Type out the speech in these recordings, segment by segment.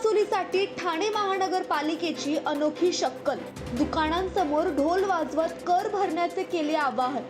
वसुलीसाठी ठाणे महानगरपालिकेची अनोखी शक्कल। दुकानांसमोर ढोल वाजवत कर भरण्याचे केले आवाहन।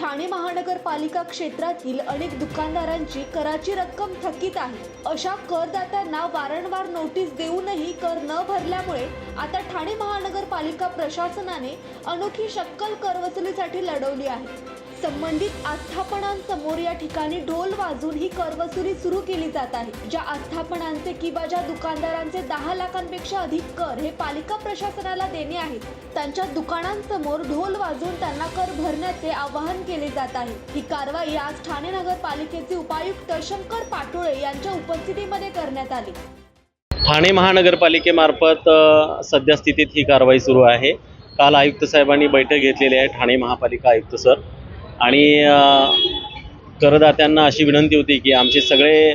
ठाणे महानगरपालिका क्षेत्रातील अनेक दुकानदारांची कराची रक्कम थकीत आहे। अशा करदात्यांना वारंवार नोटीस देऊनही कर न भरल्यामुळे आता ठाणे महानगरपालिका प्रशासनाने अनोखी शक्कल कर वसुलीसाठी लढवली आहे। संबंधित आस्थापनांसमोर या ठिकाणी ढोल वाजवून ही कर वसुली सुरू केली जात आहे। ज्या आस्थापनांचे किंवा ज्या दुकानदारांचे 10 लाखांपेक्षा अधिक कर हे पालिका प्रशासनाला देणे आहेत, त्यांच्या दुकानांसमोर ढोल वाजवून त्यांना कर भरण्याचे आवाहन केले जात आहे। ही कारवाई आज ठाणे नगरपालिकेचे उपायुक्त शंकर पाटोळे यांच्या उपस्थितीमध्ये करण्यात आली। ठाणे महानगरपालिकेमार्फत सद्यस्थितीत ही कारवाई सुरू आहे। काल आयुक्त साहेबांनी बैठक घेतलेली आहे, ठाणे महापालिका आयुक्त सर, आणि करदात्यांना अशी विनंती होती की आमचे सगळे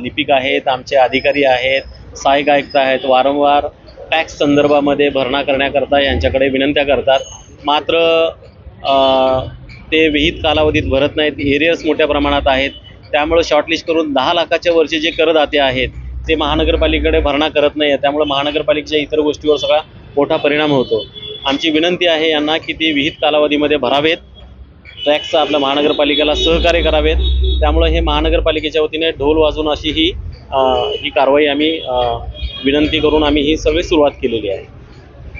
लिपिक आहेत, आमचे अधिकारी आहेत, सहाय्यक आयुक्त आहेत, वारंवार टॅक्स संदर्भामध्ये भरणा करण्याकरता यांच्याकडे विनंत्या करतात, मात्र ते विहित कालावधीत भरत नाहीत। एरियर्स मोठ्या प्रमाणात आहेत, त्यामुळे शॉर्टलिस्ट करून 10 लाखाच्या वरचे जे करदाते आहेत ते महानगरपालिकेकडे भरणा करत नाही आहे, त्यामुळे महानगरपालिकेच्या इतर गोष्टीवर सगळा मोठा परिणाम होतो। आमची विनंती आहे यांना की ते विहित कालावधीमध्ये भरावेत, टॅक्सचा आपल्या महानगरपालिकेला सहकार्य करावेत। त्यामुळे हे महानगरपालिकेच्या वतीने ढोल वाजवून अशी ही कारवाई आम्ही विनंती करून आम्ही ही सगळी सुरुवात केलेली आहे।